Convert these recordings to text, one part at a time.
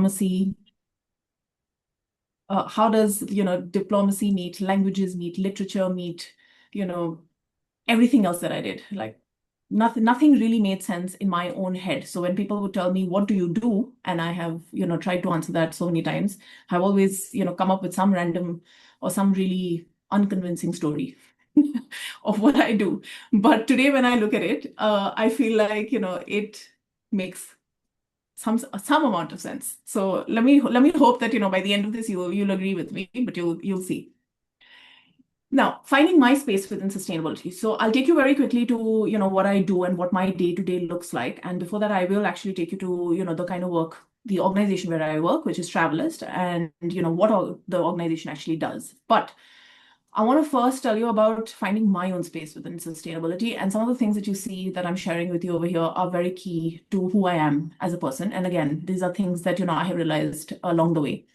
diplomacy, how does, diplomacy meet languages, meet literature, meet, everything else that I did. Like nothing really made sense in my own head. So when people would tell me, what do you do? And I have, tried to answer that so many times, I've always, come up with some random or some really unconvincing story of what I do. But today when I look at it, I feel like, it makes some amount of sense. So let me hope that, by the end of this, you'll agree with me, but you'll see. Now, finding my space within sustainability. So I'll take you very quickly to, what I do and what my day-to-day looks like. And before that, I will actually take you to, the kind of work, the organization where I work, which is Travalyst, and, what the organization actually does. But I want to first tell you about finding my own space within sustainability. And some of the things that you see that I'm sharing with you over here are very key to who I am as a person. And again, these are things that, I have realized along the way.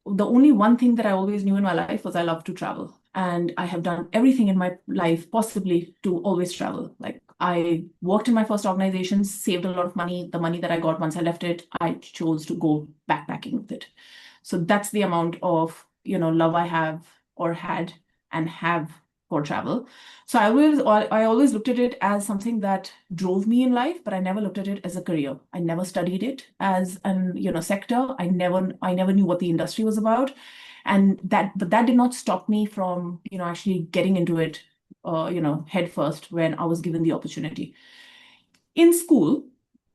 The only one thing that I always knew in my life was I love to travel. And I have done everything in my life possibly to always travel. Like I worked in my first organization, saved a lot of money. The money that I got once I left it, I chose to go backpacking with it. So that's the amount of, love I have or had and have for travel. So I always looked at it as something that drove me in life, but I never looked at it as a career. I never studied it as an, sector. I never knew what the industry was about. But that did not stop me from, actually getting into it, head first when I was given the opportunity. In school,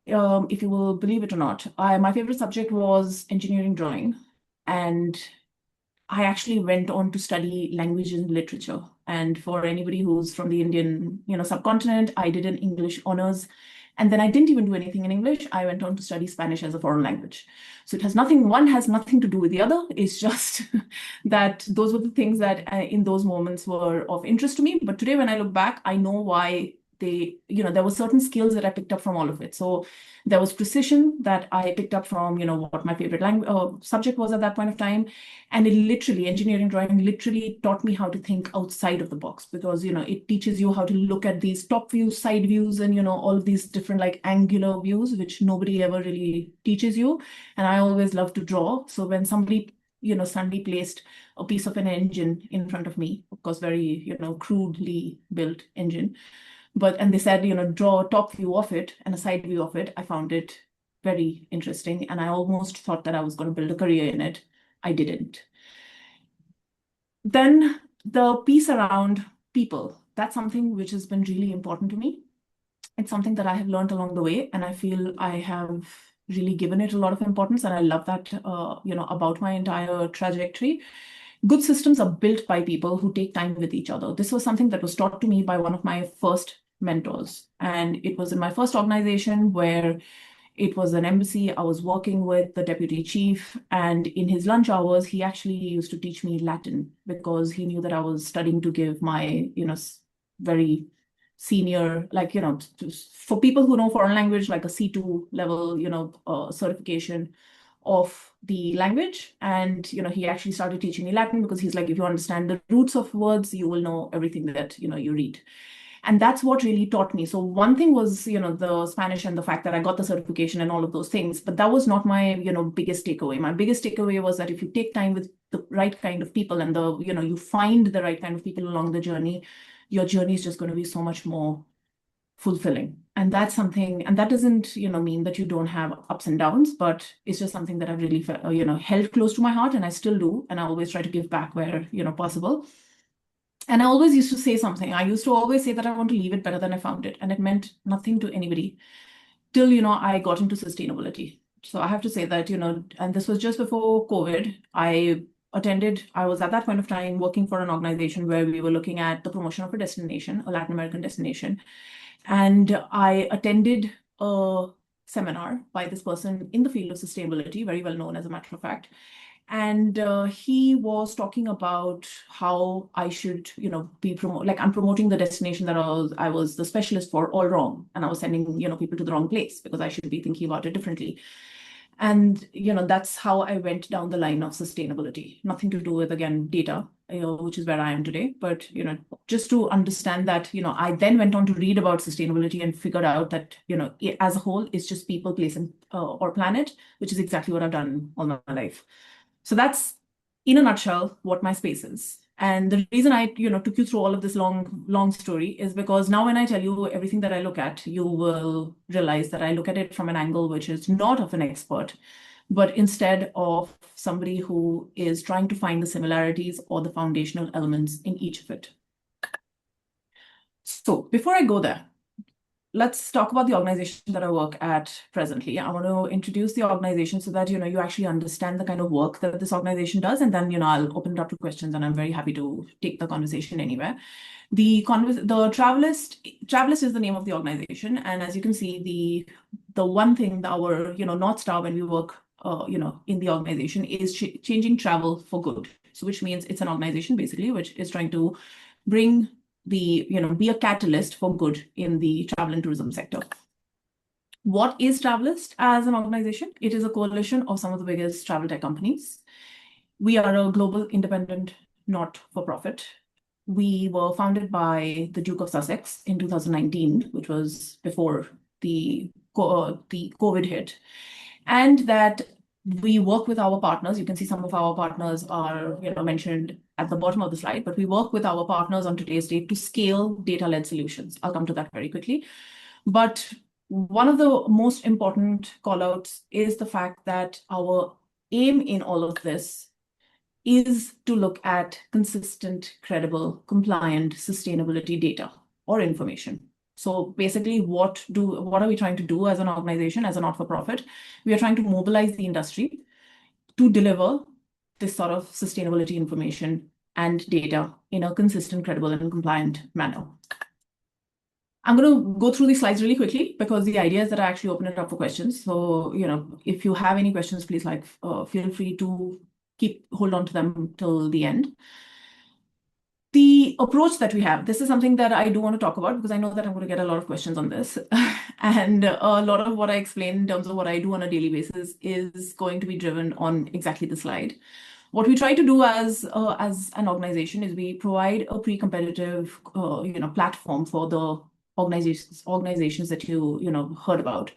if you will believe it or not, my favorite subject was engineering drawing. And I actually went on to study language and literature. And for anybody who's from the Indian, subcontinent, I did an English honors. And then I didn't even do anything in English. I went on to study Spanish as a foreign language. So one has nothing to do with the other. It's just that those were the things that in those moments were of interest to me. But today, when I look back, I know why there were certain skills that I picked up from all of it. So there was precision that I picked up from, what my favorite language subject was at that point of time. And engineering drawing literally taught me how to think outside of the box because, it teaches you how to look at these top views, side views, and, all of these different like angular views, which nobody ever really teaches you. And I always love to draw. So when somebody, suddenly placed a piece of an engine in front of me, of course, very, crudely built engine, and they said, draw a top view of it and a side view of it. I found it very interesting. And I almost thought that I was going to build a career in it. I didn't. Then the piece around people, that's something which has been really important to me. It's something that I have learned along the way. And I feel I have really given it a lot of importance. And I love that, about my entire trajectory. Good systems are built by people who take time with each other. This was something that was taught to me by one of my first mentors. And it was in my first organization where it was an embassy. I was working with the deputy chief, and in his lunch hours, he actually used to teach me Latin because he knew that I was studying to give my, very senior, like, for people who know foreign language, like a C2 level, certification of the language. And, he actually started teaching me Latin because he's like, if you understand the roots of words, you will know everything that, you read. And that's what really taught me. So one thing was, the Spanish and the fact that I got the certification and all of those things, but that was not my, biggest takeaway. My biggest takeaway was that if you take time with the right kind of people and you find the right kind of people along the journey, your journey is just going to be so much more fulfilling. And that's something, and that doesn't, mean that you don't have ups and downs, but it's just something that I've really, held close to my heart, and I still do. And I always try to give back where, possible. And I always used to say something. I used to always say that I want to leave it better than I found it. And it meant nothing to anybody till, I got into sustainability. So I have to say that, and this was just before COVID, I was at that point of time working for an organization where we were looking at the promotion of a destination, a Latin American destination. And I attended a seminar by this person in the field of sustainability, very well known as a matter of fact. And he was talking about how I should, I'm promoting the destination that I was the specialist for all wrong. And I was sending, people to the wrong place because I should be thinking about it differently. And, that's how I went down the line of sustainability. Nothing to do with, again, data. which is where I am today. But, just to understand that, I then went on to read about sustainability and figured out that, as a whole, it's just people, place, and or planet, which is exactly what I've done all my life. So that's, in a nutshell, what my space is. And the reason I, took you through all of this long story is because now when I tell you everything that I look at, you will realize that I look at it from an angle which is not of an expert, but instead of somebody who is trying to find the similarities or the foundational elements in each of it. So before I go there, let's talk about the organization that I work at presently. I want to introduce the organization so that, you actually understand the kind of work that this organization does. And then, I'll open it up to questions, and I'm very happy to take the conversation anywhere. The Travalyst is the name of the organization. And as you can see, the one thing, our, North Star when we work, in the organization is changing travel for good. So which means it's an organization basically, which is trying to bring be a catalyst for good in the travel and tourism sector. What is Travalyst as an organization? It is a coalition of some of the biggest travel tech companies. We are a global independent, not-for-profit. We were founded by the Duke of Sussex in 2019, which was before the COVID hit. And that we work with our partners. You can see some of our partners are mentioned at the bottom of the slide, but we work with our partners on today's date to scale data-led solutions. I'll come to that very quickly. But one of the most important callouts is the fact that our aim in all of this is to look at consistent, credible, compliant sustainability data or information. So basically, what are we trying to do as an organization, as a not-for-profit? We are trying to mobilize the industry to deliver this sort of sustainability information and data in a consistent, credible, and compliant manner. I'm going to go through these slides really quickly because the idea is that I actually open it up for questions. So, if you have any questions, please feel free to hold on to them till the end. The approach that we have, this is something that I do want to talk about because I know that I'm going to get a lot of questions on this. And a lot of what I explain in terms of what I do on a daily basis is going to be driven on exactly the slide. What we try to do as an organization is we provide a pre-competitive platform for the organizations that you heard about.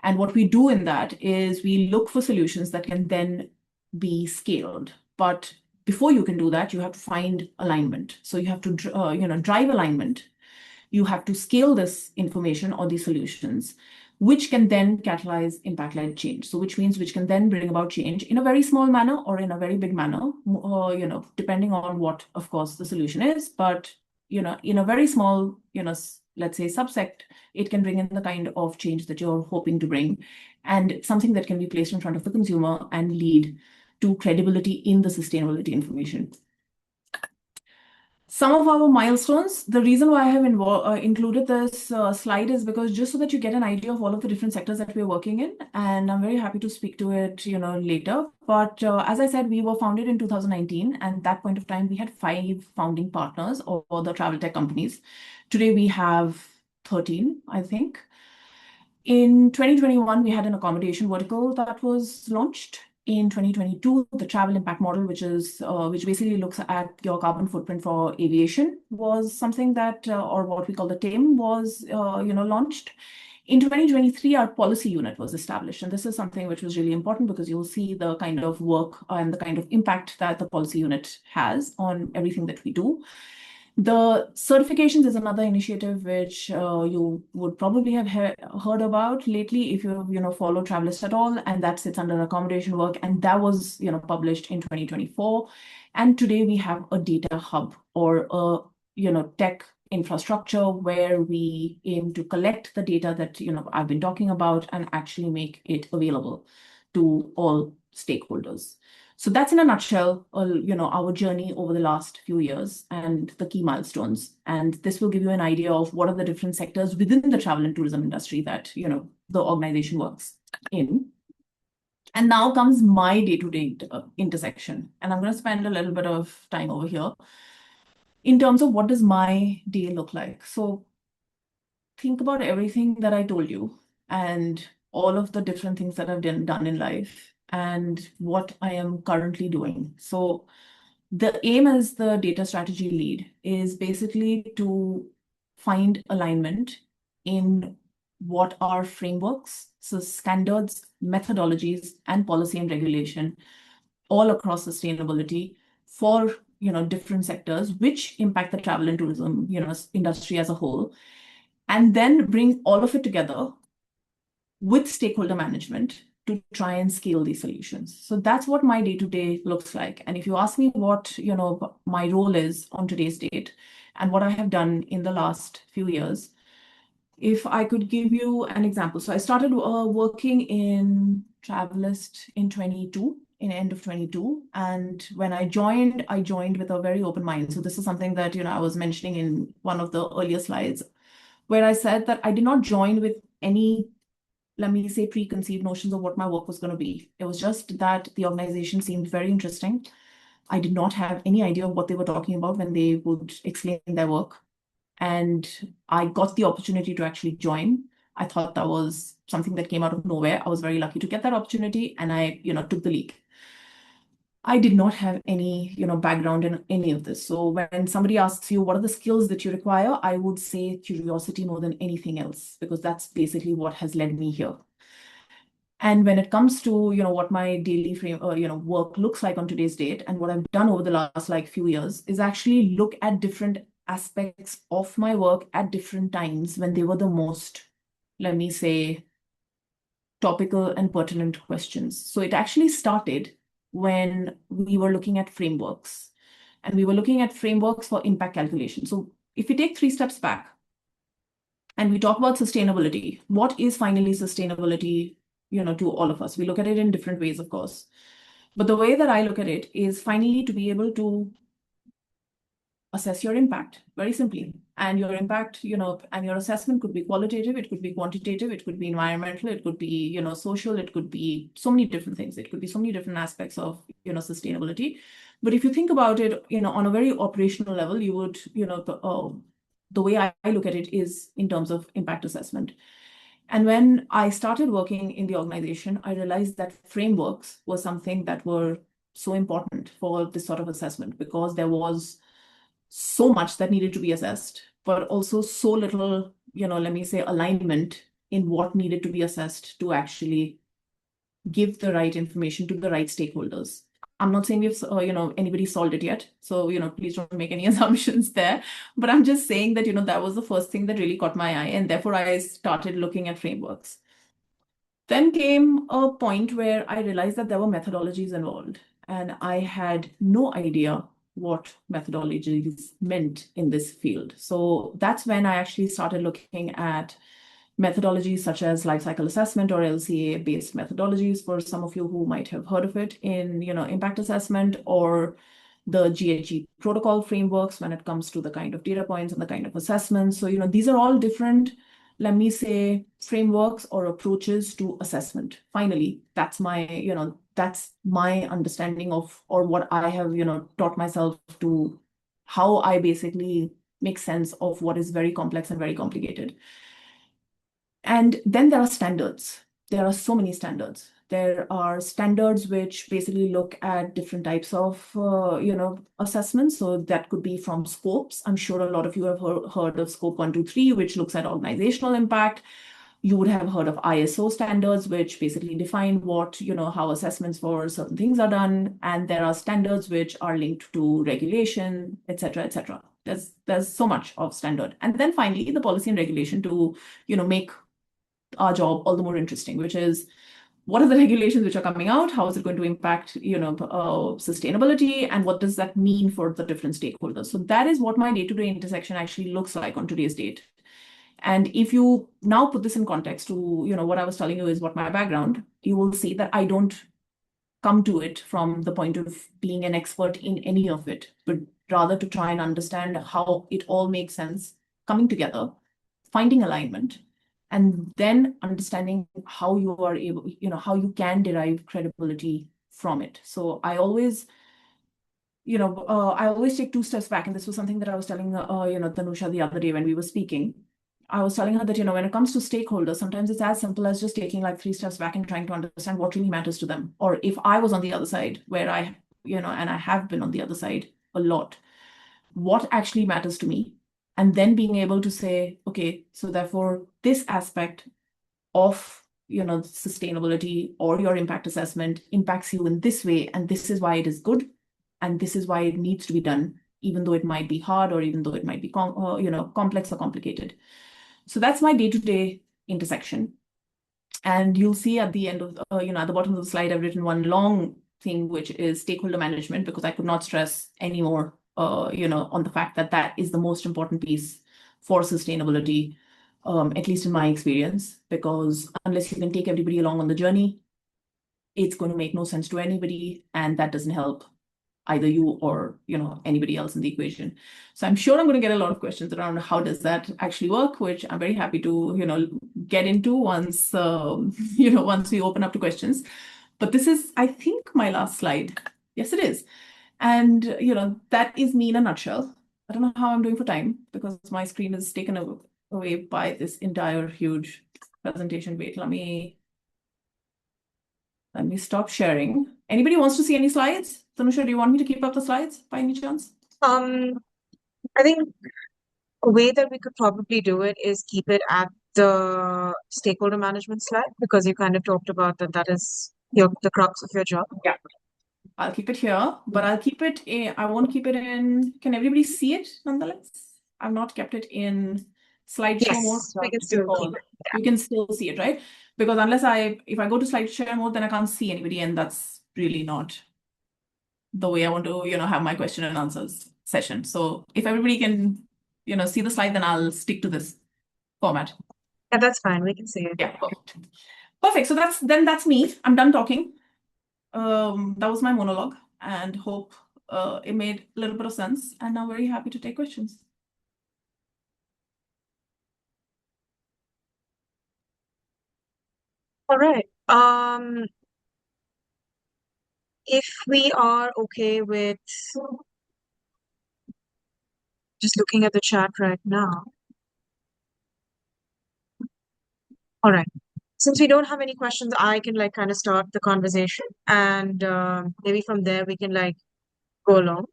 And what we do in that is we look for solutions that can then be scaled. But before you can do that, you have to find alignment. So you have to drive alignment. You have to scale this information or these solutions, which can then catalyze impact-led change. So which can then bring about change in a very small manner or in a very big manner, depending on what, of course, the solution is. But, in a very small, let's say subsect, it can bring in the kind of change that you're hoping to bring, and something that can be placed in front of the consumer and lead to credibility in the sustainability information. Some of our milestones, the reason why I have included this slide is because just so that you get an idea of all of the different sectors that we're working in, and I'm very happy to speak to it, later. But as I said, we were founded in 2019, and at that point of time, we had 5 founding partners or the travel tech companies. Today, we have 13, I think. In 2021, we had an accommodation vertical that was launched. In 2022, the travel impact model, which basically looks at your carbon footprint for aviation, was something that, or what we call the TAME, was launched. In 2023, our policy unit was established, and this is something which was really important because you'll see the kind of work and the kind of impact that the policy unit has on everything that we do. The certifications is another initiative which you would probably have heard about lately if you follow Travalyst at all, and that sits under accommodation work, and that was published in 2024. And today we have a data hub or a tech infrastructure where we aim to collect the data that I've been talking about and actually make it available to all stakeholders. So that's in a nutshell, our journey over the last few years and the key milestones. And this will give you an idea of what are the different sectors within the travel and tourism industry that, the organization works in. And now comes my day-to-day intersection. And I'm going to spend a little bit of time over here in terms of what does my day look like. So think about everything that I told you and all of the different things that I've done in life and what I am currently doing. So The aim as the data strategy lead is basically to find alignment in what are frameworks, so standards, methodologies, and policy and regulation all across sustainability for different sectors which impact the travel and tourism industry as a whole, and then bring all of it together with stakeholder management to try and scale these solutions. So that's what my day-to-day looks like. And if you ask me what my role is on today's date and what I have done in the last few years, if I could give you an example. So I started working in Travalyst in 22, in end of 22. And when I joined with a very open mind. So this is something that I was mentioning in one of the earlier slides, where I said that I did not join with any, let me say, preconceived notions of what my work was going to be. It was just that the organization seemed very interesting. I did not have any idea of what they were talking about when they would explain their work. And I got the opportunity to actually join. I thought that was something that came out of nowhere. I was very lucky to get that opportunity, and I, took the leap. I did not have any, background in any of this. So when somebody asks you, what are the skills that you require? I would say curiosity more than anything else, because that's basically what has led me here. And when it comes to, what my daily work looks like on today's date, and what I've done over the last few years is actually look at different aspects of my work at different times when they were the most, let me say, topical and pertinent questions. So it actually started when we were looking at frameworks, and we were looking at frameworks for impact calculation. So if we take 3 steps back and we talk about sustainability, what is finally sustainability, to all of us? We look at it in different ways, of course. But the way that I look at it is finally to be able to assess your impact very simply. And your impact, and your assessment could be qualitative, it could be quantitative, it could be environmental, it could be, social, it could be so many different things. It could be so many different aspects of, sustainability. But if you think about it, on a very operational level, you would, the way I look at it is in terms of impact assessment. And when I started working in the organization, I realized that frameworks were something that were so important for this sort of assessment, because there was so much that needed to be assessed, but also so little, let me say, alignment in what needed to be assessed to actually give the right information to the right stakeholders. I'm not saying we've, anybody solved it yet. So, please don't make any assumptions there. But I'm just saying that, that was the first thing that really caught my eye. And therefore, I started looking at frameworks. Then came a point where I realized that there were methodologies involved. And I had no idea what methodologies meant in this field. So that's when I actually started looking at methodologies such as life cycle assessment, or LCA-based methodologies, for some of you who might have heard of it, in impact assessment, or the GHG protocol frameworks when it comes to the kind of data points and the kind of assessments. So these are all different, let me say, frameworks or approaches to assessment. Finally, that's my that's my understanding of, or what I have taught myself to, how I basically make sense of what is very complex and very complicated. And then there are standards. There are so many standards. There are standards which basically look at different types of, assessments. So that could be from scopes. I'm sure a lot of you have heard of scope 1, 2, 3, which looks at organizational impact. You would have heard of ISO standards, which basically define what, how assessments for certain things are done. And there are standards which are linked to regulation, et cetera, et cetera. There's so much of standard. And then finally, the policy and regulation to, make our job all the more interesting, which is, what are the regulations which are coming out? How is it going to impact, sustainability? And what does that mean for the different stakeholders? So that is what my day-to-day intersection actually looks like on today's date. And if you now put this in context to, what I was telling you is what my background, you will see that I don't come to it from the point of being an expert in any of it, but rather to try and understand how it all makes sense coming together, finding alignment, and then understanding how you are able, how you can derive credibility from it. So I always, I always take 2 steps back. And this was something that I was telling, Tanusha the other day when we were speaking. I was telling her that, when it comes to stakeholders, sometimes it's as simple as just taking 3 steps back and trying to understand what really matters to them. Or if I was on the other side, where I and I have been on the other side a lot, what actually matters to me, and then being able to say, okay, so therefore this aspect of sustainability or your impact assessment impacts you in this way, and this is why it is good, and this is why it needs to be done, even though it might be hard or even though it might be complex or complicated. So that's my day-to-day intersection. And you'll see at the end of at the bottom of the slide, I've written one long thing, which is stakeholder management, because I could not stress anymore on the fact that that is the most important piece for sustainability, at least in my experience, because unless you can take everybody along on the journey, it's going to make no sense to anybody, and that doesn't help either you or anybody else in the equation. So I'm sure I'm going to get a lot of questions around how does that actually work, which I'm very happy to get into once once we open up to questions. But this is, I think, my last slide. Yes, it is. And that is me in a nutshell. I don't know how I'm doing for time because my screen is taken away by this entire huge presentation. Wait, let me stop sharing. Anybody wants to see any slides? Tanusha, do you want me to keep up the slides by any chance? I think a way that we could probably do it is keep it at the stakeholder management slide, because you kind of talked about that is the crux of your job. Yeah. I'll keep it here, but I'll keep it in, I won't keep it in, can everybody see it nonetheless? I've not kept it in slideshow mode. Yes, we can still keep it. Yeah. You can still see it, right? Because if I go to slideshow mode, then I can't see anybody, and that's really not the way I want to, have my question and answers session. So if everybody can, see the slide, then I'll stick to this format. Yeah, that's fine. We can see it. Yeah, perfect. Perfect. So that's me. I'm done talking. That was my monologue, and hope it made a little bit of sense. And I'm very happy to take questions. All right. If we are okay with just looking at the chat right now. All right. Since we don't have any questions, I can kind of start the conversation, and maybe from there we can go along.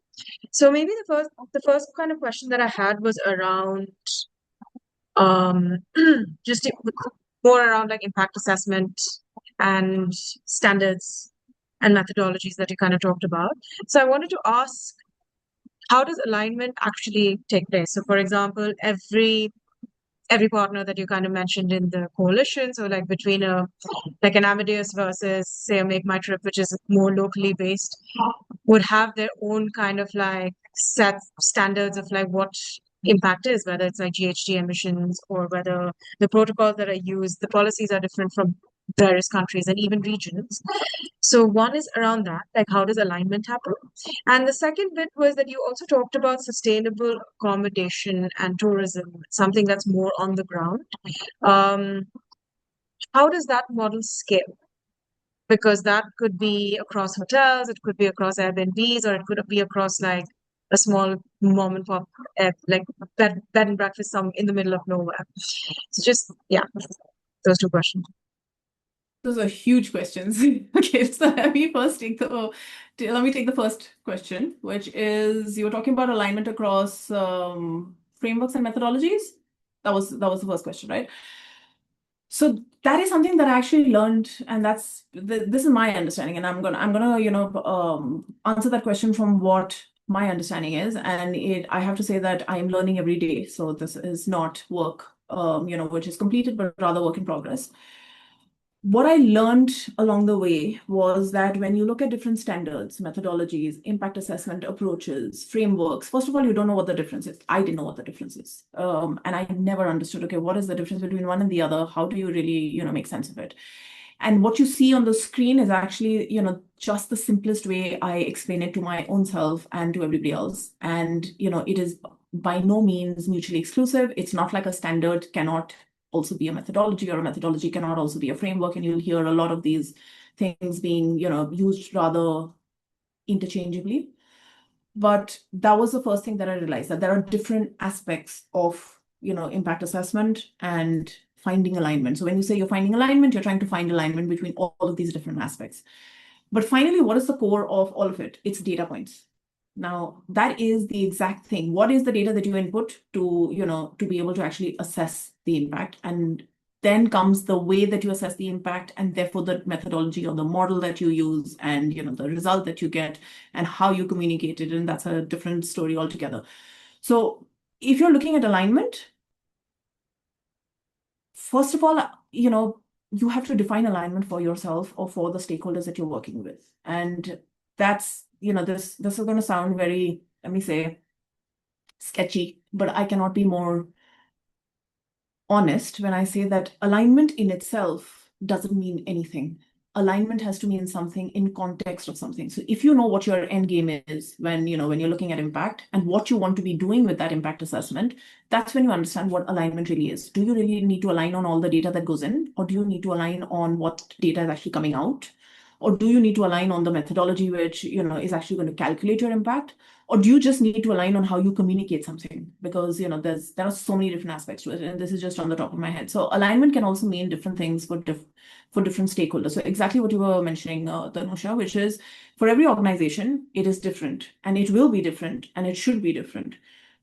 So maybe the first kind of question that I had was around um just more around impact assessment and standards and methodologies that you kind of talked about. So I wanted to ask, how does alignment actually take place? So for example, every partner that you kind of mentioned in the coalition, so between an Amadeus versus say a Make My Trip, which is more locally based, would have their own kind of set standards of what impact is, whether it's GHG emissions or whether the protocols that are used, the policies are different from various countries and even regions. So one is around that, how does alignment happen? And the second bit was that you also talked about sustainable accommodation and tourism, something that's more on the ground. How does that model scale? Because that could be across hotels, it could be across Airbnbs, or it could be across a small mom and pop, bed and breakfast in the middle of nowhere. So just, yeah, those two questions. Those are huge questions. Okay, so let me take the first question, which is you were talking about alignment across frameworks and methodologies. That was the first question, right? So that is something that I actually learned, and this is my understanding, and I'm gonna answer that question from what my understanding is, and I have to say that I'm learning every day. So this is not work which is completed, but rather work in progress. What I learned along the way was that when you look at different standards, methodologies, impact assessment approaches, frameworks, first of all, you don't know what the difference is. I didn't know what the difference is. And I never understood, okay, what is the difference between one and the other? How do you really, make sense of it? And what you see on the screen is actually, just the simplest way I explain it to my own self and to everybody else. And, it is by no means mutually exclusive. It's not like a standard cannot also be a methodology, or a methodology cannot also be a framework. And you'll hear a lot of these things being, used rather interchangeably. But that was the first thing that I realized, that there are different aspects of, impact assessment and finding alignment. So when you say you're finding alignment, you're trying to find alignment between all of these different aspects. But finally, what is the core of all of it? It's data points. Now, that is the exact thing. What is the data that you input to be able to actually assess the impact? And then comes the way that you assess the impact, and therefore the methodology or the model that you use, and the result that you get, and how you communicate it. And that's a different story altogether. So if you're looking at alignment, first of all, you have to define alignment for yourself or for the stakeholders that you're working with. And that's, this is going to sound very, let me say, sketchy, but I cannot be more honest when I say that alignment in itself doesn't mean anything. Alignment has to mean something in context of something. So if you know what your end game is when you're looking at impact and what you want to be doing with that impact assessment, that's when you understand what alignment really is. Do you really need to align on all the data that goes in, or do you need to align on what data is actually coming out? Or do you need to align on the methodology which is actually going to calculate your impact? Or do you just need to align on how you communicate something? Because there are so many different aspects to it, and this is just on the top of my head. So alignment can also mean different things for different stakeholders. So exactly what you were mentioning, Tanusha, which is for every organization, it is different, and it will be different, and it should be different.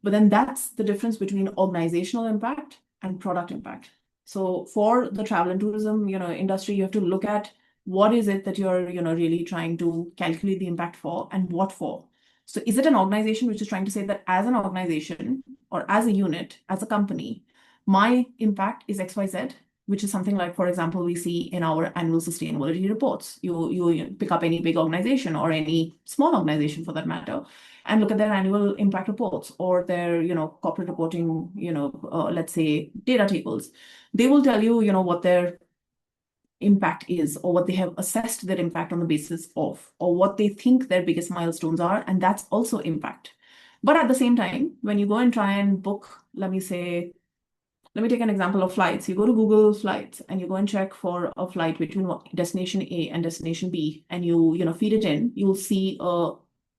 But then that's the difference between organizational impact and product impact. So for the travel and tourism, industry, you have to look at what is it that you're, really trying to calculate the impact for, and what for. So is it an organization which is trying to say that as an organization or as a unit, as a company, my impact is XYZ, which is something like, for example, we see in our annual sustainability reports. You pick up any big organization or any small organization for that matter, and look at their annual impact reports or their, corporate reporting, let's say data tables. They will tell you, what their impact is, or what they have assessed their impact on the basis of, or what they think their biggest milestones are, and that's also impact. But at the same time, when you go and try and book, let me take an example of flights. You go to Google Flights and you go and check for a flight between destination A and destination B, and you feed it in, you'll see a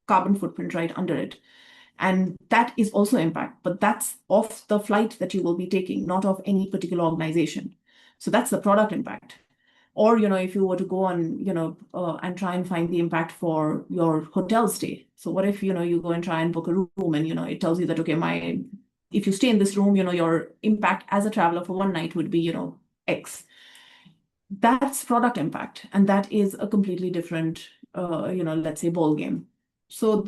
carbon footprint right under it. And that is also impact, but that's of the flight that you will be taking, not of any particular organization. So that's the product impact. Or, if you were to go on, and try and find the impact for your hotel stay. So what if, you go and try and book a room and, it tells you that, okay, if you stay in this room, your impact as a traveler for one night would be, X. That's product impact. And that is a completely different, let's say ball game. So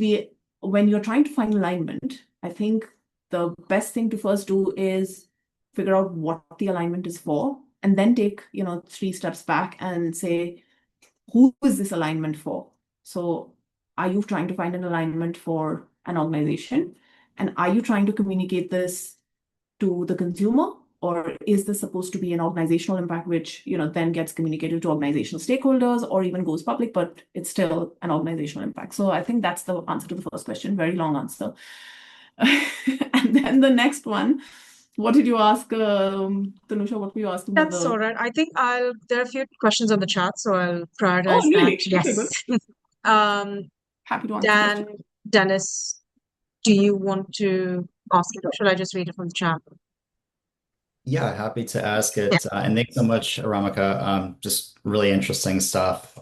when you're trying to find alignment, I think the best thing to first do is figure out what the alignment is for, and then take, 3 steps back and say, who is this alignment for? So are you trying to find an alignment for an organization? And are you trying to communicate this to the consumer? Or is this supposed to be an organizational impact, which, then gets communicated to organizational stakeholders or even goes public, but it's still an organizational impact? So I think that's the answer to the first question. Very long answer. And then the next one, what did you ask, Tanusha? What were you asking about That's all right. I think there are a few questions on the chat, so I'll Oh, prioritize that. really? Okay, good. Yes. Um, Happy to answer questions. Dennis, do you want to ask it, or should I just read it from the chat? Yeah, happy to ask Yeah. it. And thanks so much, Aromica. Just really interesting stuff,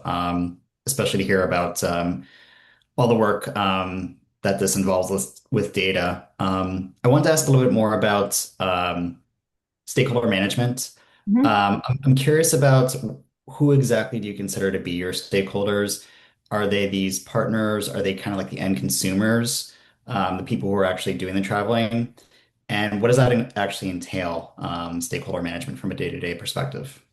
especially to hear about all the work that this involves with data. I wanted to ask a little bit more about stakeholder management. Mhm. I'm curious about who exactly do you consider to be your stakeholders? Are they these partners? Are they kind of like the end consumers, the people who are actually doing the traveling? And what does that actually entail, stakeholder management from a day-to-day perspective?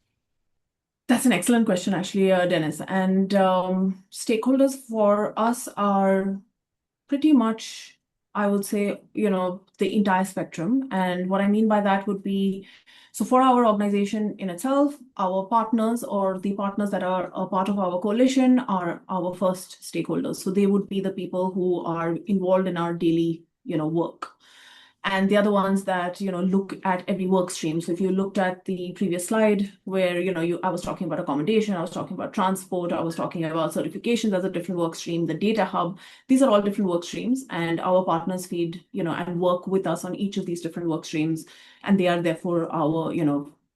That's an excellent question, actually, Dennis. And stakeholders for us are pretty much, I would say, the entire spectrum. And what I mean by that would be, so for our organization in itself, our partners or the partners that are a part of our coalition are our first stakeholders. So they would be the people who are involved in our daily, work. And the other ones that, look at every work stream. So if you looked at the previous slide where, I was talking about accommodation, I was talking about transport, I was talking about certifications as a different work stream, the data hub, these are all different work streams, and our partners feed, and work with us on each of these different work streams. And they are therefore our,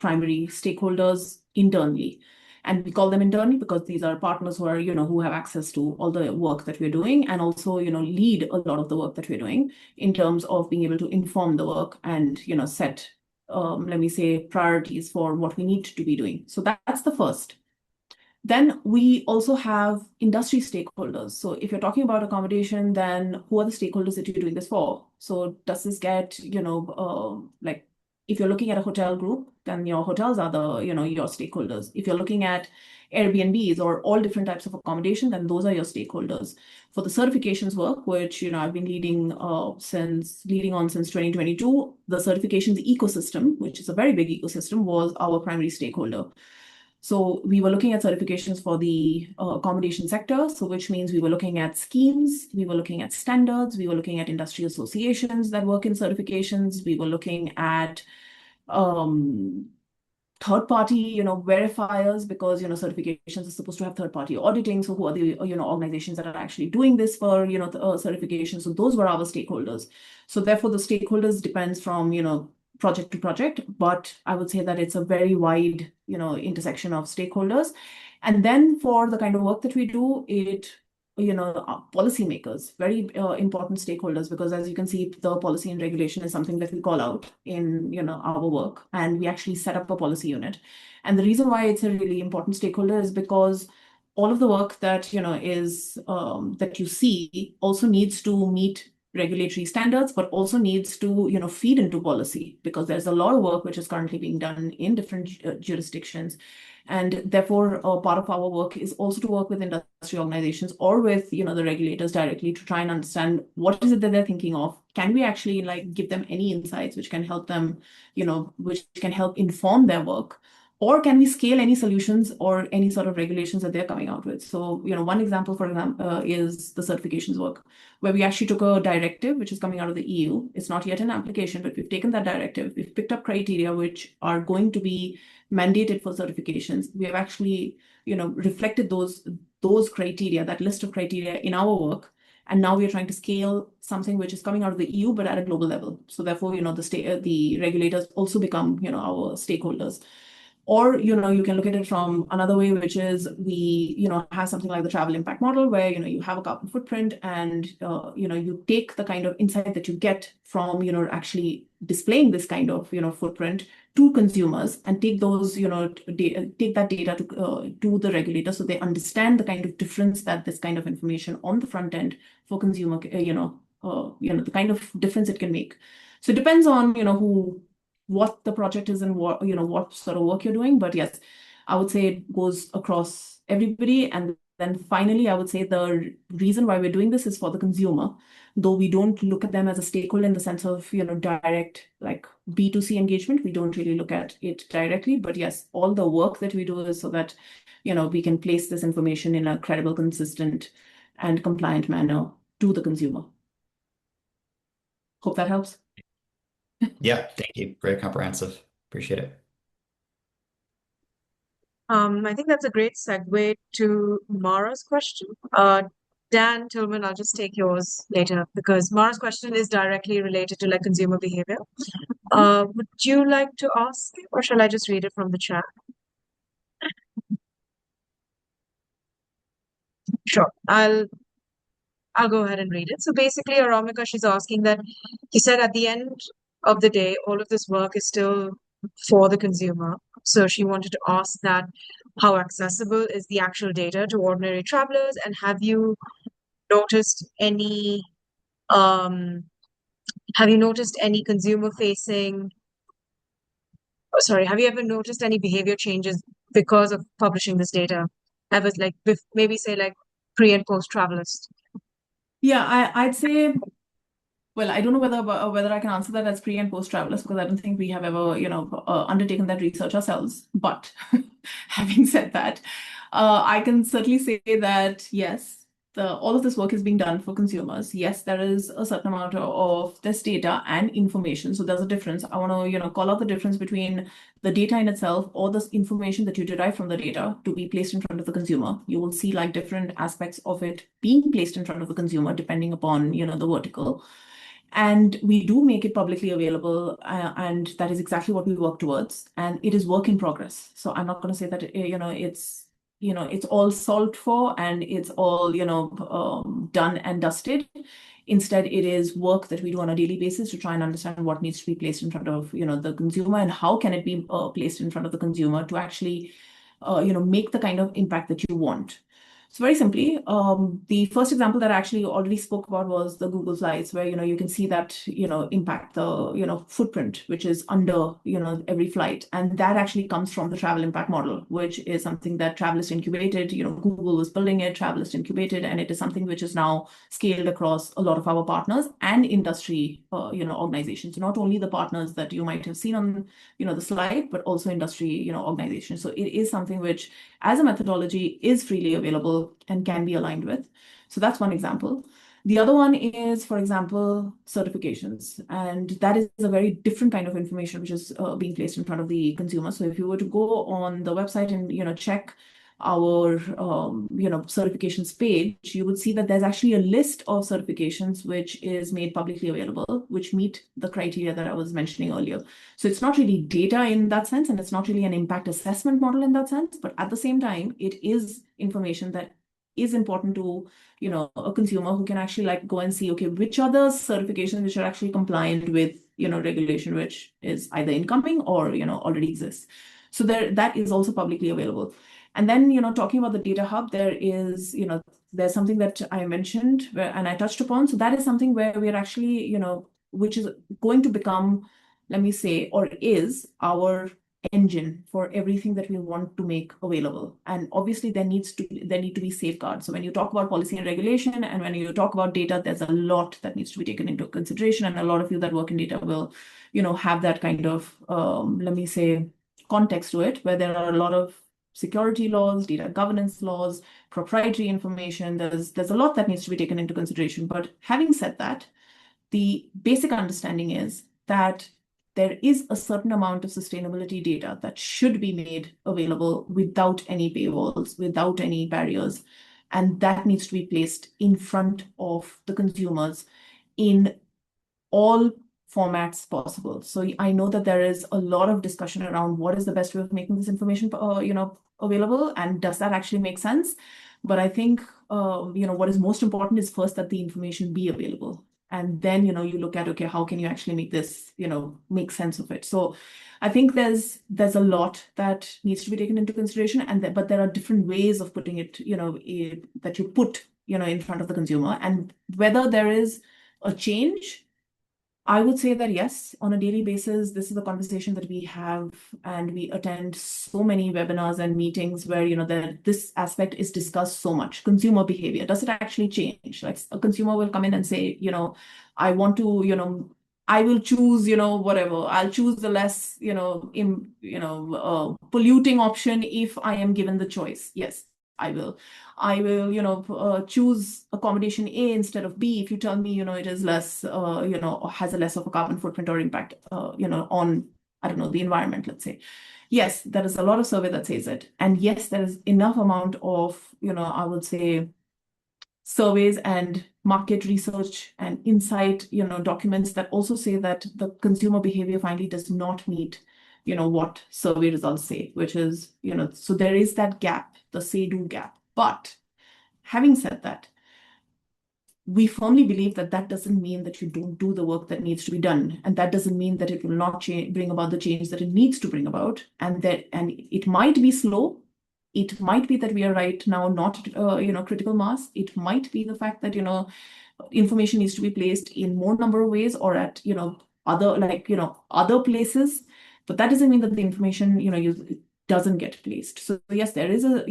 primary stakeholders internally. And we call them internally because these are partners who are, who have access to all the work that we're doing and also, lead a lot of the work that we're doing in terms of being able to inform the work and, set, let me say, priorities for what we need to be doing. So that's the first. Then we also have industry stakeholders. So if you're talking about accommodation, then who are the stakeholders that you're doing this for? So does this get, like if you're looking at a hotel group, then your hotels are the, your stakeholders. If you're looking at Airbnbs or all different types of accommodation, then those are your stakeholders. For the certifications work, which, I've been leading since 2022, the certifications ecosystem, which is a very big ecosystem, was our primary stakeholder. So we were looking at certifications for the accommodation sector, so which means we were looking at schemes, we were looking at standards, we were looking at industry associations that work in certifications, we were looking at third-party, verifiers, because, certifications are supposed to have third-party auditing. So who are the, organizations that are actually doing this for, certification? So those were our stakeholders. So therefore, the stakeholders depends from, project to project, but I would say that it's a very wide, intersection of stakeholders. And then for the kind of work that we do, it, policymakers, very important stakeholders, because as you can see, the policy and regulation is something that we call out in, our work, and we actually set up a policy unit. And the reason why it's a really important stakeholder is because all of the work that, is that you see also needs to meet regulatory standards, but also needs to, feed into policy, because there's a lot of work which is currently being done in different jurisdictions. And therefore, part of our work is also to work with industry organizations or with, the regulators directly to try and understand what is it that they're thinking of. Can we actually give them any insights which can help them, which can help inform their work? Or can we scale any solutions or any sort of regulations that they're coming out with? So, one example, for example, is the certifications work, where we actually took a directive, which is coming out of the EU. It's not yet an application, but we've taken that directive. We've picked up criteria which are going to be mandated for certifications. We have actually, reflected those criteria, that list of criteria in our work. And now we are trying to scale something which is coming out of the EU, but at a global level. So therefore, the regulators also become, our stakeholders. Or, you can look at it from another way, which is we, have something like the travel impact model, where, you have a carbon footprint and, you take the kind of insight that you get from, actually displaying this kind of, footprint to consumers and take those, take that data to the regulator so they understand the kind of difference that this kind of information on the front end for consumer, the kind of difference it can make. So it depends on, what the project is and what sort of work you're doing. But yes, I would say it goes across everybody. And then finally, I would say the reason why we're doing this is for the consumer, though we don't look at them as a stakeholder in the sense of, direct like B2C engagement. We don't really look at it directly. But yes, all the work that we do is so that, we can place this information in a credible, consistent, and compliant manner to the consumer. Hope that helps. Yeah, thank you. Very comprehensive. Appreciate it. I think that's a great segue to Mara's question. Dan Tillman, I'll just take yours later because Mara's question is directly related to consumer behavior. Would you like to ask it, or shall I just read it from the chat? Sure, I'll go ahead and read it. So basically, Aromica, she's asking that he said at the end of the day, all of this work is still for the consumer. So she wanted to ask that how accessible is the actual data to ordinary travelers, and have you noticed any consumer facing have you ever noticed any behavior changes because of publishing this data? Ever maybe say pre and post Travalyst? Yeah, I'd say, well, I don't know whether I can answer that as pre and post Travalyst because I don't think we have ever, undertaken that research ourselves. But having said that, I can certainly say that yes, all of this work is being done for consumers. Yes, there is a certain amount of this data and information. So there's a difference. I want to, call out the difference between the data in itself or the information that you derive from the data to be placed in front of the consumer. You will see different aspects of it being placed in front of the consumer depending upon, the vertical. And we do make it publicly available, and that is exactly what we work towards. And it is work in progress. So I'm not going to say that it's all solved for and it's all done and dusted. Instead, it is work that we do on a daily basis to try and understand what needs to be placed in front of the consumer, and how can it be placed in front of the consumer to actually make the kind of impact that you want. So very simply, the first example that I actually already spoke about was the Google Slides, where you can see that impact, the footprint, which is under every flight, and that actually comes from the travel impact model, which is something that Travalyst incubated. Google was building it, Travalyst incubated, and it is something which is now scaled across a lot of our partners and industry organizations. Not only the partners that you might have seen on the slide, but also industry organizations. So it is something which, as a methodology, is freely available and can be aligned with. So that's one example. The other one is, for example, certifications. And that is a very different kind of information which is being placed in front of the consumer. So if you were to go on the website and check our certifications page, you would see that there's actually a list of certifications which is made publicly available, which meet the criteria that I was mentioning earlier. So it's not really data in that sense, and it's not really an impact assessment model in that sense, but at the same time, it is information that is important to a consumer who can actually go and see, okay, which are the certifications which are actually compliant with regulation, which is either incoming or already exists. So that is also publicly available. And then, talking about the data hub, there's something that I mentioned and I touched upon. So that is something where we're actually, which is going to become, let me say, or is our engine for everything that we want to make available. And obviously there need to be safeguards. So when you talk about policy and regulation, and when you talk about data, there's a lot that needs to be taken into consideration. And a lot of you that work in data will, have that kind of, let me say, context to it, where there are a lot of security laws, data governance laws, proprietary information. There's a lot that needs to be taken into consideration. But having said that, the basic understanding is that there is a certain amount of sustainability data that should be made available without any paywalls, without any barriers. And that needs to be placed in front of the consumers in all formats possible. So I know that there is a lot of discussion around what is the best way of making this information, available, and does that actually make sense? But I think, what is most important is first that the information be available. And then, you look at, okay, how can you actually make this, make sense of it? So I think there's a lot that needs to be taken into consideration, but there are different ways of putting it, that you put, in front of the consumer. And whether there is a change, I would say that yes, on a daily basis, this is a conversation that we have, and we attend so many webinars and meetings where, this aspect is discussed so much. Consumer behavior, does it actually change? Like a consumer will come in and say, I want to, I will choose, whatever. I'll choose the less, polluting option if I am given the choice. Yes, I will. I will, choose accommodation A instead of B if you tell me, it is less, has a less of a carbon footprint or impact, on, I don't know, the environment, let's say. Yes, there is a lot of survey that says it. And yes, there is enough amount of, I would say, surveys and market research and insight, documents that also say that the consumer behavior finally does not meet what survey results say, which is, so there is that gap, the say-do gap. But having said that, we firmly believe that that doesn't mean that you don't do the work that needs to be done. And that doesn't mean that it will not bring about the change that it needs to bring about. And it might be slow. It might be that we are right now not, critical mass. It might be the fact that, information needs to be placed in more number of ways or at, other places. But that doesn't mean that the information, doesn't get placed. So yes, there is a,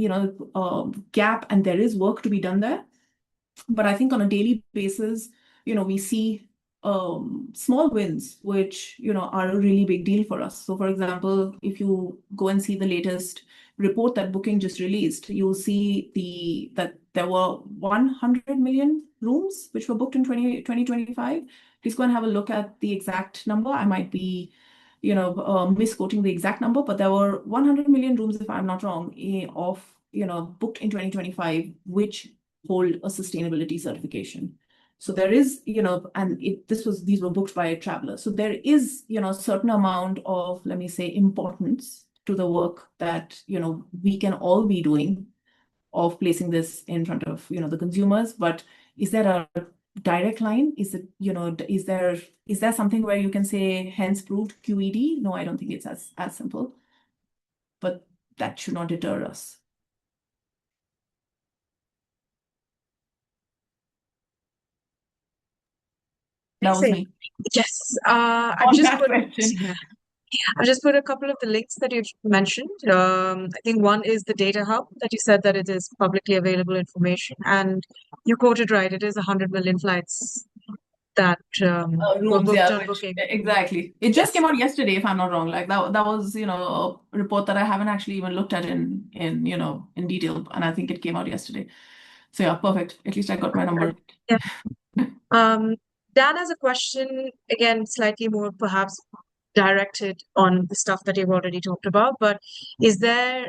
gap, and there is work to be done there. But I think on a daily basis, we see small wins, which, are a really big deal for us. So for example, if you go and see the latest report that Booking just released, you'll see that there were 100 million rooms which were booked in 2025. Please go and have a look at the exact number. I might be, misquoting the exact number, but there were 100 million rooms, if I'm not wrong, booked in 2025, which hold a sustainability certification. So there is, and these were booked by travelers. So there is, a certain amount of, let me say, importance to the work that, we can all be doing of placing this in front of, the consumers. But is there a direct line? Is it, is there something where you can say hence proved QED? No, I don't think it's as simple. But that should not deter us. That was Amazing. me. Yes. On that question. Yeah. I've just put a couple of the links that you've mentioned. I think one is the data hub that you said that it is publicly available information, and you quoted right, it is 100 million flights that were Rooms, booked yeah, on booking. exactly. It just came out yesterday, if I'm not wrong. Like that was, a report that I haven't actually even looked at in detail, and I think it came out yesterday. So yeah, perfect. At least I got my number. Yeah. Dan has a question, again, slightly more perhaps directed on the stuff that you've already talked about, but is there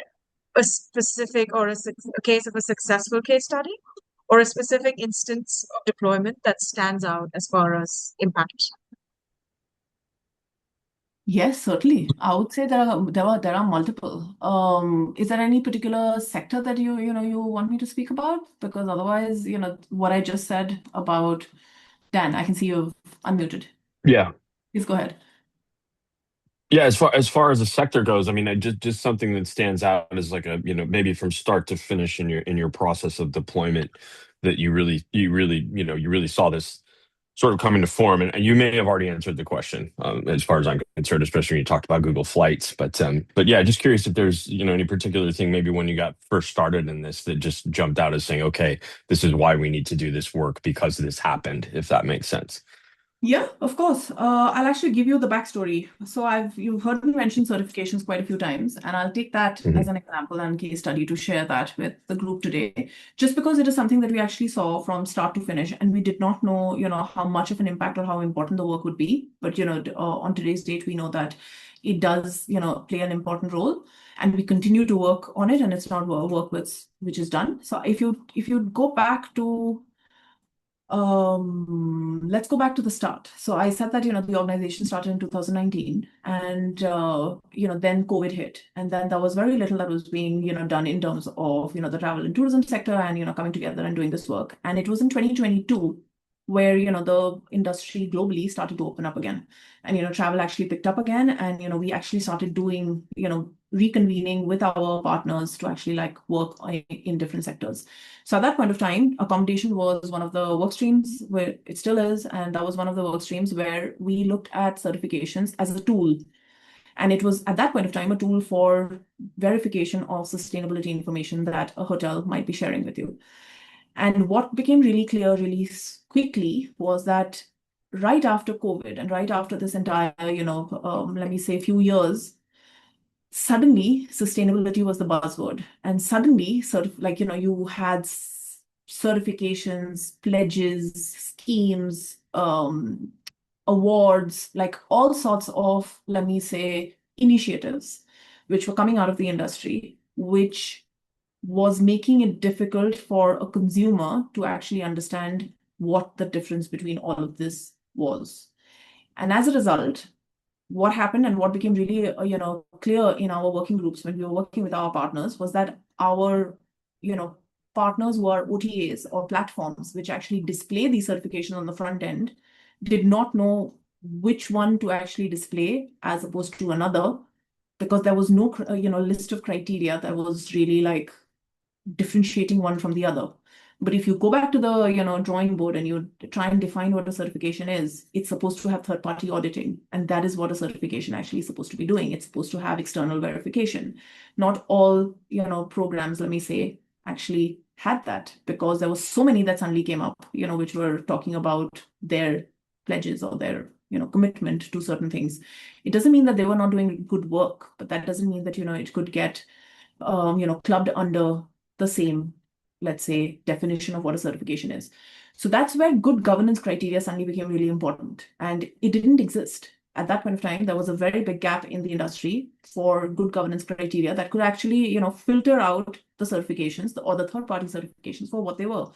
a specific or a case of a successful case study or a specific instance of deployment that stands out as far as impact? Yes, certainly. I would say there are multiple. Is there any particular sector that you want me to speak about? Because otherwise, what I just said about Dan, I can see you've unmuted. Yeah. Please go ahead. Yeah, as far as the sector goes, I mean, just something that stands out is like maybe from start to finish in your process of deployment that you really saw this sort of coming to form. And you may have already answered the question, as far as I'm concerned, especially when you talked about Google Flights. But yeah, just curious if there's, any particular thing maybe when you got first started in this that just jumped out as saying, okay, this is why we need to do this work because this happened, if that makes sense. Yeah, of course. I'll actually give you the backstory. So you've heard me mention certifications quite a few times, and I'll take that as an example and case study to share that with the group today, just because it is something that we actually saw from start to finish, and we did not know, how much of an impact or how important the work would be. But, on today's date, we know that it does, play an important role, and we continue to work on it, and it's not work which is done. So if you go back to let's go back to the start. So I said that, the organization started in 2019 and, then COVID hit. And then there was very little that was being, done in terms of, the travel and tourism sector and, coming together and doing this work. And it was in 2022 where, the industry globally started to open up again. And, travel actually picked up again. And, we actually started doing, reconvening with our partners to actually work in different sectors. So at that point of time, accommodation was one of the work streams where it still is. And that was one of the work streams where we looked at certifications as a tool. And it was at that point of time a tool for verification of sustainability information that a hotel might be sharing with you. And what became really clear really quickly was that right after COVID and right after this entire, let me say, few years, suddenly sustainability was the buzzword. And suddenly, you had certifications, pledges, schemes, awards, like all sorts of, let me say, initiatives which were coming out of the industry, which was making it difficult for a consumer to actually understand what the difference between all of this was. And as a result, what happened and what became really, clear in our working groups when we were working with our partners was that our, partners who are OTAs or platforms which actually display these certifications on the front end did not know which one to actually display as opposed to another, because there was no, list of criteria that was really differentiating one from the other. But if you go back to the drawing board and you try and define what a certification is, it's supposed to have third-party auditing, and that is what a certification actually is supposed to be doing. It's supposed to have external verification. Not all programs, let me say, actually had that, because there were so many that suddenly came up, which were talking about their pledges or their commitment to certain things. It doesn't mean that they were not doing good work, but that doesn't mean that it could get clubbed under the same, let's say, definition of what a certification is. So that's where good governance criteria suddenly became really important. And it didn't exist. At that point of time, there was a very big gap in the industry for good governance criteria that could actually, filter out the certifications or the third-party certifications for what they were.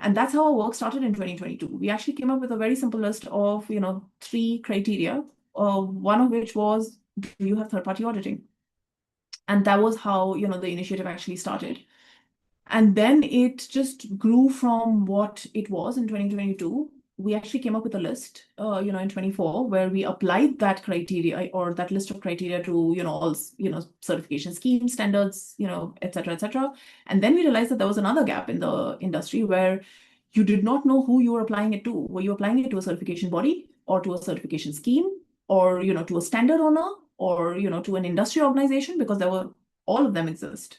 And that's how our work started in 2022. We actually came up with a very simple list of, 3 criteria, one of which was, do you have third-party auditing? And that was how, the initiative actually started. And then it just grew from what it was in 2022. We actually came up with a list, in 24, where we applied that criteria or that list of criteria to, all, certification schemes, standards, et cetera, et cetera. And then we realized that there was another gap in the industry where you did not know who you were applying it to. Were you applying it to a certification body or to a certification scheme or, to a standard owner or, to an industry organization? Because all of them exist.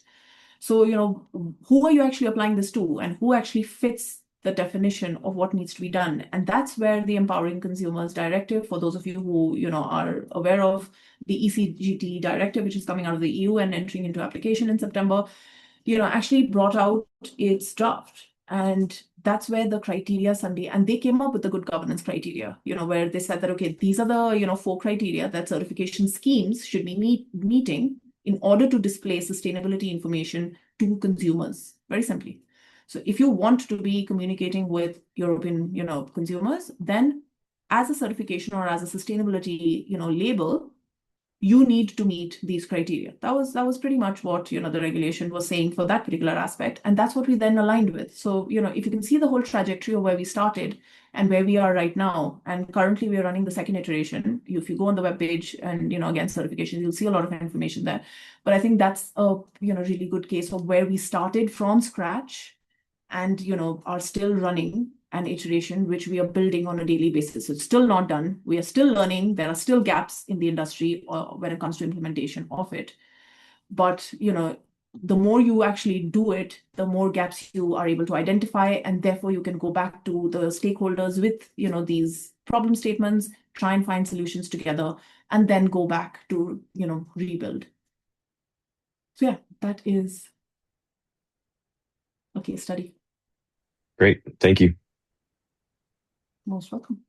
So, who are you actually applying this to and who actually fits the definition of what needs to be done? And that's where the Empowering Consumers Directive, for those of you who, are aware of the ECGT directive, which is coming out of the EU and entering into application in September, actually brought out its draft. And that's where the criteria, Sunday, and they came up with the good governance criteria, where they said that, okay, these are the, 4 criteria that certification schemes should be meeting in order to display sustainability information to consumers, very simply. So if you want to be communicating with European, consumers, then as a certification or as a sustainability, label, you need to meet these criteria. That was pretty much what, the regulation was saying for that particular aspect. And that's what we then aligned with. So, if you can see the whole trajectory of where we started and where we are right now, and currently we are running the second iteration. If you go on the webpage and, again, certifications, you'll see a lot of information there. But I think that's a, really good case of where we started from scratch and, are still running an iteration which we are building on a daily basis. It's still not done. We are still learning. There are still gaps in the industry when it comes to implementation of it. But, the more you actually do it, the more gaps you are able to identify. And therefore, you can go back to the stakeholders with, these problem statements, try and find solutions together, and then go back to, rebuild. So yeah, that is a case study. Great. Thank you. Most welcome.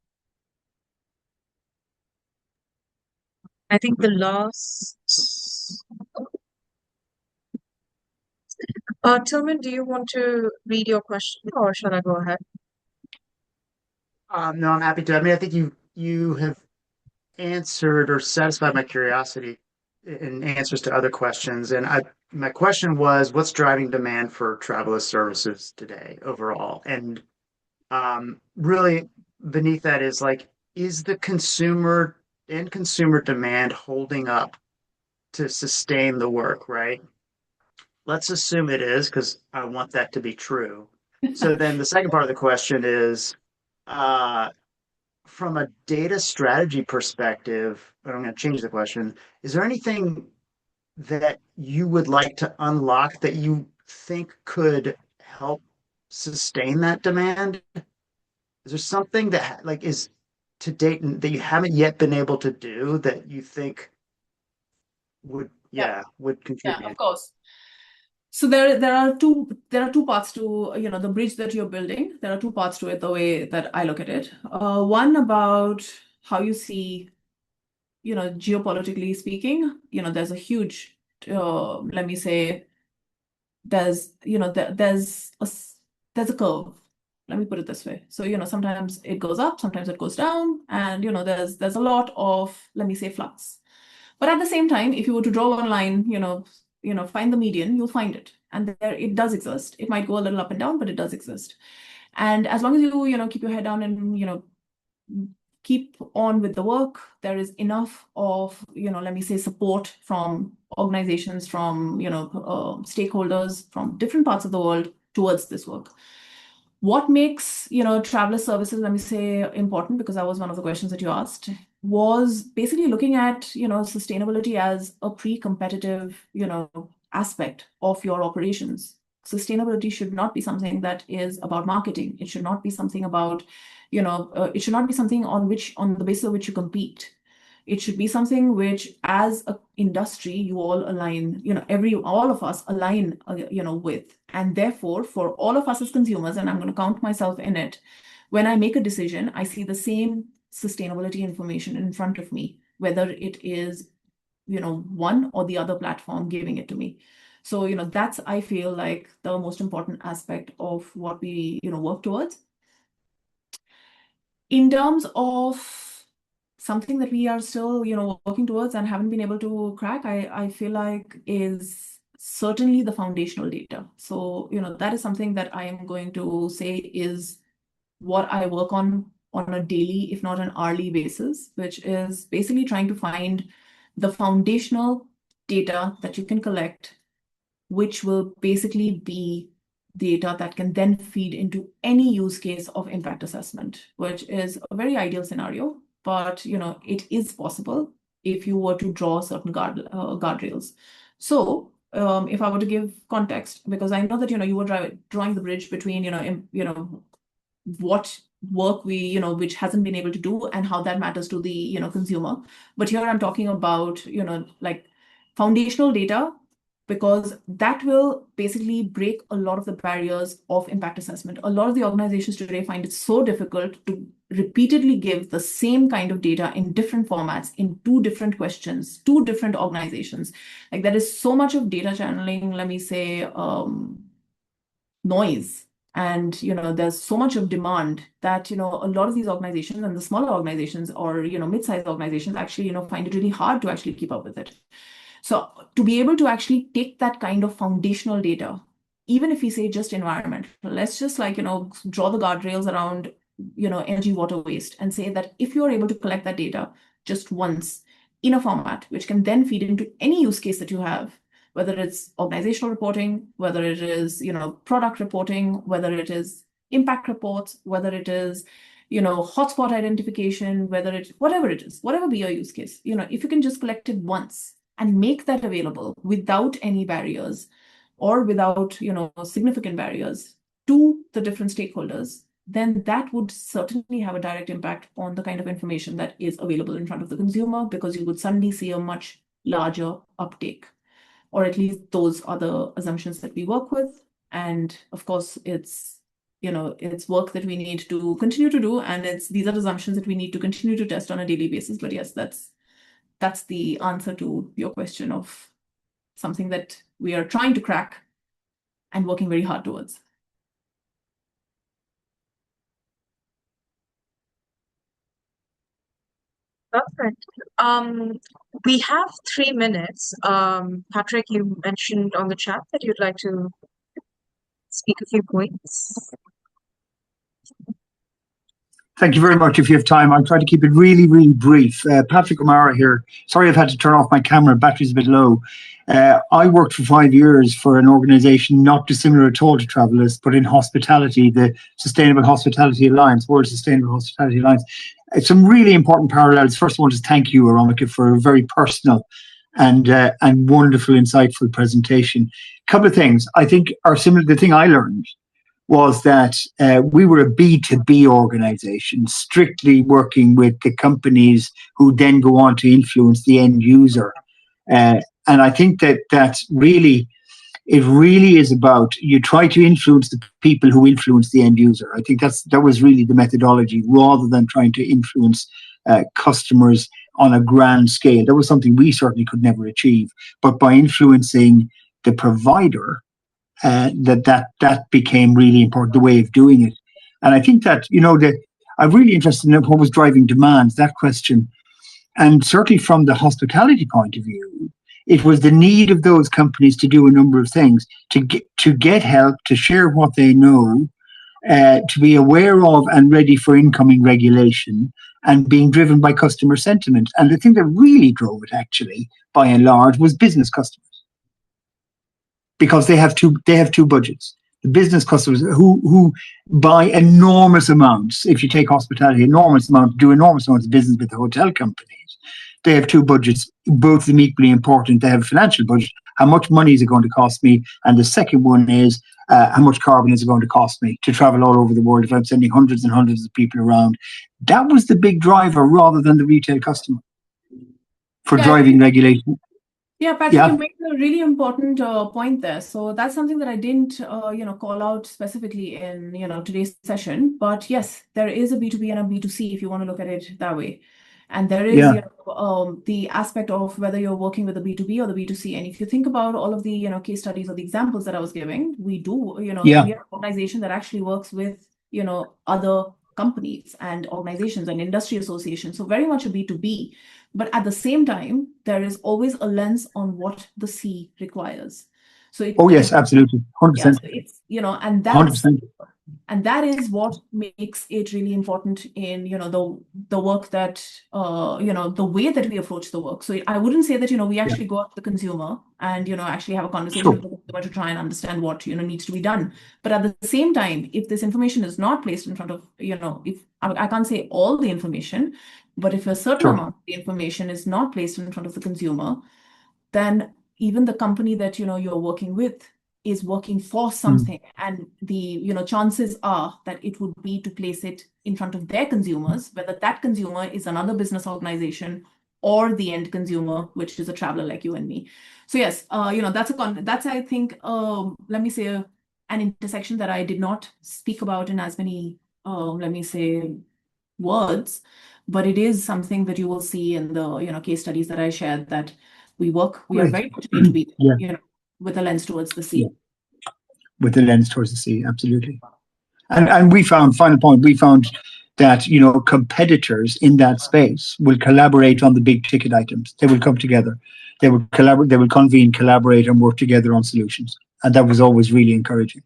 I think the last. Tillman, do you want to read your question or shall I go ahead? No, I'm happy to. I mean, I think you have answered or satisfied my curiosity in answers to other questions. And my question was, what's driving demand for Travalyst services today overall? And really beneath that is like, is the consumer demand holding up to sustain the work, right? Let's assume it is, because I want that to be true. So then the second part of the question is, from a data strategy perspective, but I'm going to change the question. Is there anything that you would like to unlock that you think could help sustain that demand? Is there something that is to date that you haven't yet been able to do that you think would contribute? Yeah, of course. So there are two parts to the bridge that you're building. There are 2 parts to it, the way that I look at it. One about how you see, geopolitically speaking, there's a huge, let me say, there's a curve. Let me put it this way. So, sometimes it goes up, sometimes it goes down, and there's a lot of, let me say, flux. But at the same time, if you were to draw one line, find the median, you'll find it. And there it does exist. It might go a little up and down, but it does exist. And as long as you, keep your head down and, keep on with the work, there is enough of, let me say, support from organizations, from, stakeholders from different parts of the world towards this work. What makes, Travalyst services, let me say, important, because that was one of the questions that you asked, was basically looking at, sustainability as a pre-competitive, aspect of your operations. Sustainability should not be something that is about marketing. It should not be something about, it should not be something on the basis of which you compete. It should be something which, as an industry, you all align, all of us align, with. And therefore, for all of us as consumers, and I'm going to count myself in it, when I make a decision, I see the same sustainability information in front of me, whether it is, one or the other platform giving it to me. So, that's, I feel like, the most important aspect of what we, work towards. In terms of something that we are still, working towards and haven't been able to crack, I feel like is certainly the foundational data. So, that is something that I am going to say is what I work on a daily, if not an hourly basis, which is basically trying to find the foundational data that you can collect, which will basically be data that can then feed into any use case of impact assessment, which is a very ideal scenario, but it is possible if you were to draw certain guardrails. So if I were to give context, because I know that you were drawing the bridge between what work we which hasn't been able to do and how that matters to the consumer, but here I'm talking about like foundational data, because that will basically break a lot of the barriers of impact assessment. A lot of the organizations today find it so difficult to repeatedly give the same kind of data in different formats, in two different questions, two different organizations. Like, there is so much of data channeling, let me say, noise, and there's so much of demand that a lot of these organizations, and the smaller organizations or mid-sized organizations, actually find it really hard to actually keep up with it. So to be able to actually take that kind of foundational data, even if we say just environment, let's just draw the guardrails around energy, water, waste, and say that if you're able to collect that data just once in a format which can then feed into any use case that you have, whether it's organizational reporting, whether it is product reporting, whether it is impact reports, whether it is hotspot identification, whatever it is, whatever be your use case, if you can just collect it once and make that available without any barriers or without significant barriers to the different stakeholders, then that would certainly have a direct impact on the kind of information that is available in front of the consumer, because you would suddenly see a much larger uptake. Or at least those are the assumptions that we work with. And of course, it's work that we need to continue to do, and these are assumptions that we need to continue to test on a daily basis. But yes, that's the answer to your question of something that we are trying to crack and working very hard towards. Perfect. We have 3 minutes. Patrick, you mentioned on the chat that you'd like to speak a few points. Thank you very much. If you have time, I'll try to keep it really, really brief. Patrick O'Mara here. Sorry, I've had to turn off my camera. Battery's a bit low. I worked for 5 years for an organization not dissimilar at all to Travalyst, but in hospitality, the Sustainable Hospitality Alliance, World Sustainable Hospitality Alliance. Some really important parallels. First, I want to thank you, Aromica, for a very personal and wonderful, insightful presentation. A couple of things I think are similar. The thing I learned was that we were a B2B organization, strictly working with the companies who then go on to influence the end user. And I think that really is about, you try to influence the people who influence the end user. I think that was really the methodology, rather than trying to influence customers on a grand scale. That was something we certainly could never achieve. But by influencing the provider, that became really important, the way of doing it. And I think that, I'm really interested in what was driving demand, that question. And certainly from the hospitality point of view, it was the need of those companies to do a number of things, to get help, to share what they know, to be aware of and ready for incoming regulation, and being driven by customer sentiment. And the thing that really drove it, actually, by and large, was business customers. Because they have two budgets. The business customers who buy enormous amounts, if you take hospitality, do enormous amounts of business with the hotel companies. They have two budgets, both of them equally important. They have a financial budget. How much money is it going to cost me? And the second one is, how much carbon is it going to cost me to travel all over the world if I'm sending hundreds and hundreds of people around? That was the big driver, rather than the retail customer, for driving regulation. Yeah, Patrick, you made a really important point there. So that's something that I didn't, call out specifically in, today's session. But yes, there is a B2B and a B2C, if you want to look at it that way. And there is, Yeah. the aspect of whether you're working with the B2B or the B2C. And if you think about all of the, case studies or the examples that I was giving, we do, Yeah. we are an organization that actually works with, other companies and organizations and industry associations. So very much a B2B. But at the same time, there is always a lens on what the C requires. So Oh, yes, absolutely. 100%. yeah, so it's, and 100%. that is what makes it really important in, the work that, the way that we approach the work. So I wouldn't say that, we actually go up to the consumer and, actually have a conversation Sure. with the consumer to try and understand what, needs to be done. But at the same time, if this information is not placed in front of, if I can't say all the information, but if a certain Sure. amount of the information is not placed in front of the consumer, then even the company that, you're working with is working for something, and the chances are that it would be to place it in front of their consumers, whether that consumer is another business organization or the end consumer, which is a traveler like you and me. So yes, that's I think, let me say, an intersection that I did not speak about in as many, let me say, words, but it is something that you will see in the case studies that I shared, that we are Great. very much B2B, Yeah. with a lens towards the sea. Yeah. With the lens towards the sea, absolutely. And we found, final point, we found that, competitors in that space will collaborate on the big ticket items. They will come together. They will collaborate, they will convene, collaborate, and work together on solutions. And that was always really encouraging.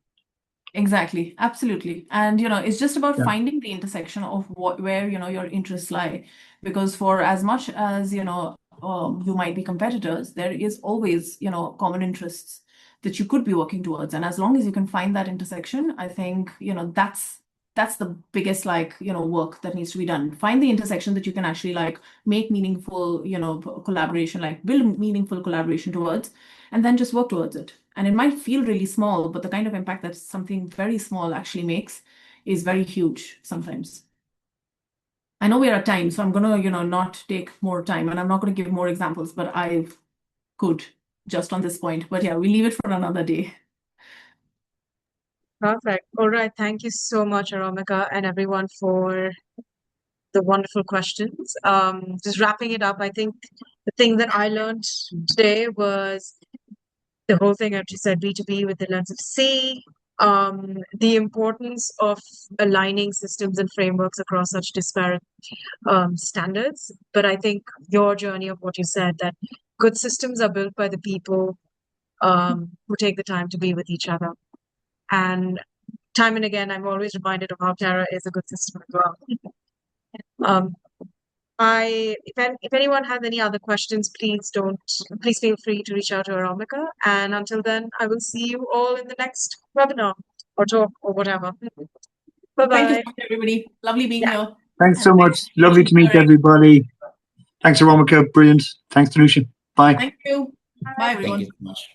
Exactly, absolutely. And it's just about Yeah. finding the intersection of where your interests lie, because for as much as you might be competitors, there is always common interests that you could be working towards. And as long as you can find that intersection, I think that's the biggest work that needs to be done. Find the intersection that you can actually make meaningful collaboration, build meaningful collaboration towards, and then just work towards it. And it might feel really small, but the kind of impact that something very small actually makes is very huge sometimes. I know we're at time, so I'm gonna, not take more time, and I'm not gonna give more examples, but I could just on this point. But yeah, we leave it for another day. Perfect. All right. Thank you so much, Aromica, and everyone for the wonderful questions. Just wrapping it up, I think the thing that I learned today was the whole thing I just said, B2B with the lens of C, the importance of aligning systems and frameworks across such disparate standards. But I think your journey of what you said, that good systems are built by the people who take the time to be with each other. And time and again, I'm always reminded of how Terra is a good system as well. If anyone has any other questions, please feel free to reach out to Aromica. And until then, I will see you all in the next webinar or talk or whatever. Bye Thank you bye. so much, everybody. Lovely being here. Thanks so And much. Lovely to meet everybody. Thanks, Aromica. Brilliant. Thanks, Tanusha. Bye. Thank you. Bye, everyone. Thank you so much.